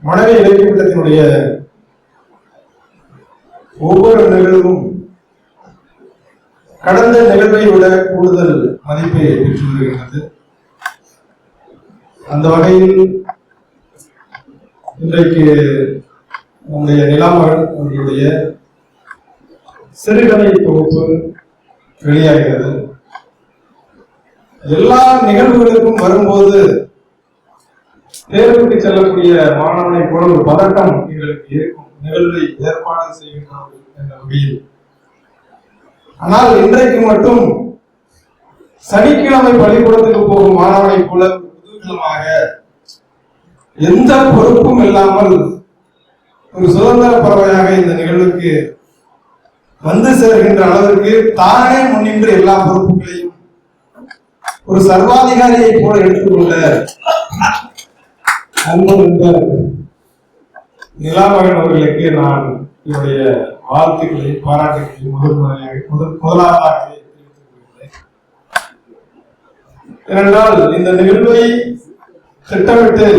மனைவி இலக்கியத்தினுடைய ஒவ்வொரு நிகழ்வும் கடந்த நிகழ்வை விட கூடுதல் மதிப்பை பெற்று வருகிறது. அந்த வகையில் இன்றைக்கு நம்முடைய நிலாமகன் அவர்களுடைய சிறுகதை தொகுப்பு வெளியாகிறது. எல்லா நிகழ்வுகளுக்கும் வரும்போது தேர்வுக்கு செல்லக்கூடிய மாணவனை போல ஒரு பதட்டம் எங்களுக்கு இருக்கும், நிகழ்வை ஏற்பாடு செய்கின்றோம் என்ற வகையில். ஆனால் இன்றைக்கு மட்டும் சனிக்கிழமை பள்ளிக்கூடத்துக்கு போகும் மாணவனை போல குதூகலமாக எந்த பொறுப்பும் இல்லாமல் ஒரு சுதந்திர பறவையாக இந்த நிகழ்வுக்கு வந்து சேர்கின்ற அளவிற்கு தானே முன்னின்று எல்லா பொறுப்புகளையும் ஒரு சர்வாதிகாரியை போல எடுத்துக்கொண்ட அன்பு நண்பர் நிலாமகன் அவர்களுக்கு நான் என்னுடைய வாழ்த்துக்களையும் பாராட்டுகளையும் முதலாவதாக தெரிவித்துக் கொள்கிறேன். ஏனென்றால் இந்த நிகழ்வை திட்டமிட்டு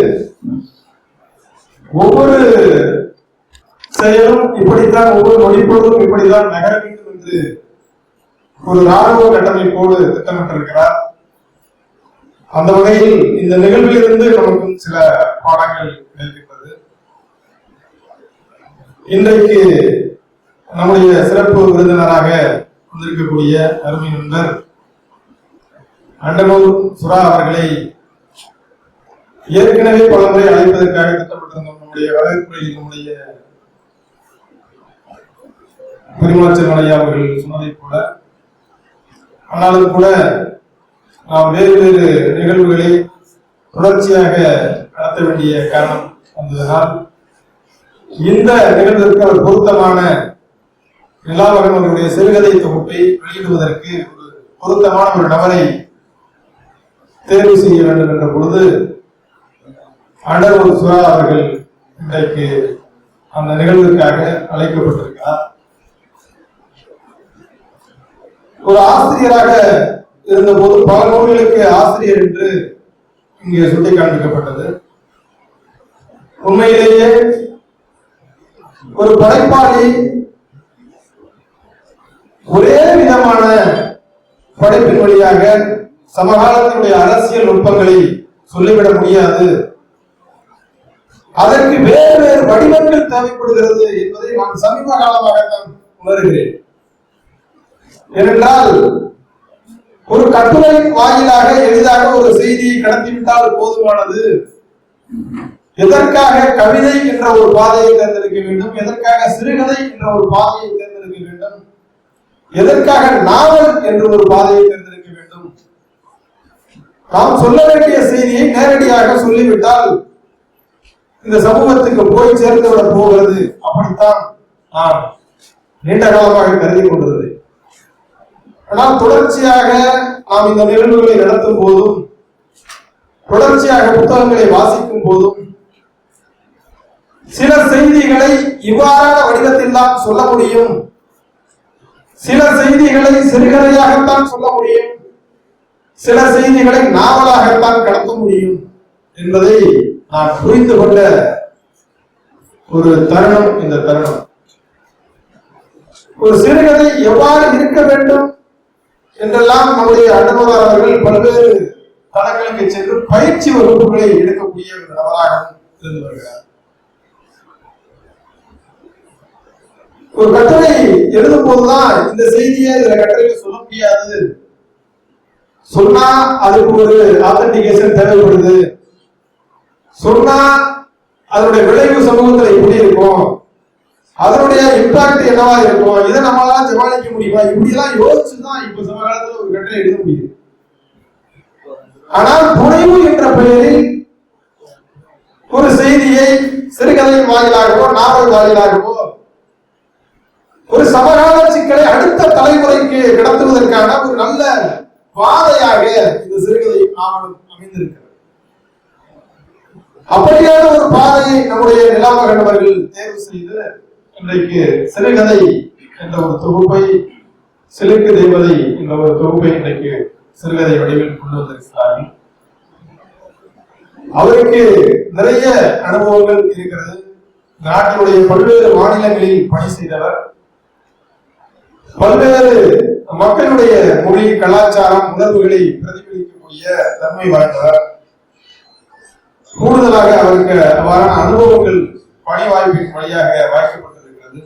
ஒவ்வொரு செயலும் இப்படித்தான், ஒவ்வொரு நொடிப்பொழுதும் இப்படித்தான் நகர வேண்டும் என்று ஒரு ராணுவ கட்டமைப்போடு திட்டமிட்டிருக்கிறார். அந்த வகையில் இந்த நிகழ்விலிருந்து நமக்கும் சில பாடங்கள் கிடைக்கின்றது. இன்றைக்கு நம்முடைய சிறப்பு விருந்தினராக வந்திருக்கக்கூடிய அருமை நண்பர் அண்டனூர் சுரா அவர்களை ஏற்கனவே பல முறை அழைப்பதற்காக திட்டமிட்டிருந்தோம். நம்முடைய வரவேற்புரையில் நம்முடைய பெருமாச்சல் மலையா அவர்கள் சொன்னதை போல, ஆனாலும் கூட நாம் வேறு வேறு நிகழ்வுகளை தொடர்ச்சியாக நடத்த வேண்டிய காரணம் வந்ததனால் இந்த நிகழ்விற்கு அவர் பொருத்தமான நிலாமகன் அவருடைய சிறுகதை தொகுப்பை வெளியிடுவதற்கு ஒரு பொருத்தமான ஒரு நபரை தேர்வு செய்ய வேண்டும் என்ற பொழுது அண்டர்வுட் சுரா அவர்கள் இன்றைக்கு அந்த நிகழ்விற்காக அழைக்கப்பட்டிருக்கிறார். ஒரு ஆசிரியராக இருந்தபோது பல நூல்களுக்கு ஆசிரியர் என்று இங்கே சுட்டிக்காண்பிக்கப்பட்டது. உண்மையிலேயே ஒரு படைப்பாளி ஒரே விதமான படைப்பின் வழியாக சமகாலத்தினுடைய அரசியல் நுட்பங்களை சொல்லிவிட முடியாது, அதற்கு வேறு வேறு வடிவங்கள் தேவைப்படுகிறது என்பதை நான் சமீப காலமாகத்தான் உணர்கிறேன். ஏனென்றால் ஒரு கட்டுரை வாயிலாக எளிதாக ஒரு செய்தியை கடத்திவிட்டால் போதுமானது. எதற்காக கவிதை என்ற ஒரு பாதையை தேர்ந்தெடுக்க வேண்டும், எதற்காக சிறுகதை என்ற ஒரு பாதையை தேர்ந்தெடுக்க வேண்டும், எதற்காக நாவல் என்ற ஒரு பாதையை தேர்ந்தெடுக்க வேண்டும்? நாம் சொல்ல வேண்டிய செய்தியை நேரடியாக சொல்லிவிட்டால் இந்த சமூகத்துக்கு போய் சேர்ந்து விட போகிறது. அப்படித்தான் நான் நீண்ட காலமாக கருதி கொண்டிருந்தேன். ஆனால் தொடர்ச்சியாக நாம் இந்த நிகழ்வுகளை நடத்தும் போதும், தொடர்ச்சியாக புத்தகங்களை வாசிக்கும் போதும் சில செய்திகளை இவ்வாறான வடிவத்தில் தான் சொல்ல முடியும், சில செய்திகளை சிறுகதையாகத்தான் சொல்ல முடியும், சில செய்திகளை நாவலாகத்தான் கடத்த முடியும் என்பதை நான் புரிந்து கொண்ட ஒரு தருணம் இந்த தருணம். ஒரு சிறுகதை எவ்வாறு இருக்க வேண்டும் என்றெல்லாம் நம்முடைய அண்டனூர் அவர்கள் பல்வேறு தளங்களுக்கு சென்று பயிற்சி வகுப்புகளை எடுக்கக்கூடிய ஒரு நபராகவும் இருந்து வருகிறார். ஒரு கட்டுரை எழுதும் போதுதான் இந்த செய்தியை இதுல கட்டுரையில சொல்ல முடியாது, சொன்னா அதுக்கு ஒரு ஆத்தன்டிகேஷன் தேவைப்படுது, சொன்னா அதனுடைய விளைவு சமூகத்துல எப்படி இருக்கும், அதனுடைய இம்பாக்ட் என்னவா இருக்கும், இதை நம்மளால சமாளிக்க முடியுமா, இப்படி எல்லாம் யோசிச்சுதான் இப்ப சமகாலத்துல ஒரு கட்டுரை எழுத முடியுது. ஆனால் புனைவு என்ற பெயரில் ஒரு செய்தியை சிறுகதையின் வாயிலாகவோ நாவல் வாயிலாகவோ ஒரு சமகால சிக்கலை அடுத்த தலைமுறைக்கு கடத்துவதற்கான ஒரு நல்ல பாதையாக இந்த சிறுகதை நாவலும் அமைந்திருக்கிறது. அப்படியான ஒரு பாதையை நம்முடைய நிலாமகன் அவர்கள் தேர்வு செய்து இன்றைக்கு சிறுகதை என்ற ஒரு தொகுப்பை, சிலுக்கு தேவதை என்ற ஒரு தொகுப்பை இன்றைக்கு சிறுகதை வடிவில் கொண்டு வந்திருக்கிறார்கள். அவருக்கு நிறைய அனுபவங்கள் இருக்கிறது. நாட்டினுடைய பல்வேறு மாநிலங்களில் பணி செய்தவர். பல்வேறு மக்களுடைய மொழி, கலாச்சாரம், உணர்வுகளை பிரதிபலிக்கக்கூடிய தன்மை வாய்ந்தவர். கூடுதலாக அவருக்கு அவ்வாறான அனுபவங்கள் பணி வாய்ப்பின் வழியாக வாய்க்கப்பட்டிருக்கிறது.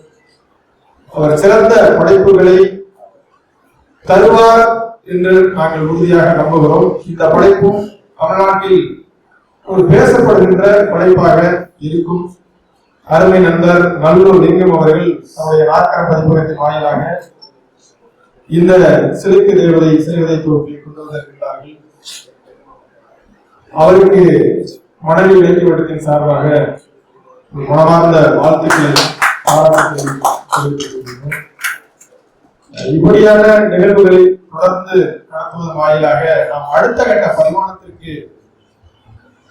அவர் சிறந்த படைப்புகளை தருவார் என்று நாங்கள் உறுதியாக நம்புகிறோம். இந்த படைப்பும் தமிழ்நாட்டில் ஒரு பேசப்படுகின்ற படைப்பாக இருக்கும். அருமை நண்பர் நல்லூர் லிங்கம் அவர்கள் தன்னுடைய நாற்கர பதிப்பகத்தின் வாயிலாக இந்த சிறுக்கு தேவதை சிறுகதை தொகுப்பில் கொண்டு வந்திருக்கிறார்கள். அவருக்கு மனைவி இலக்கிய வட்டத்தின் சார்பாக மனமார்ந்த வாழ்த்துக்களை பாராட்டுகிறேன். இப்படியான நிகழ்வுகளை தொடர்ந்து நடத்துவதன் வாயிலாக நாம் அடுத்த கட்ட பரிமாணத்திற்கு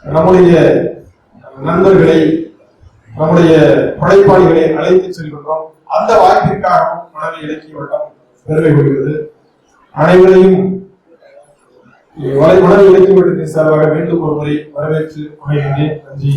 நம்முடைய நண்பர்களை, நம்முடைய படைப்பாளிகளை அழைத்து செல்கின்றோம். அந்த வாய்ப்பிற்காகவும் மனதில் இலக்கிய வட்டம் பெருமை கொள்கிறது. அனைவரையும் மனதில் இலக்கிய வட்டத்தின் சார்பாக மீண்டும் ஒரு முறை வரவேற்று அமைகின்றேன். நன்றி.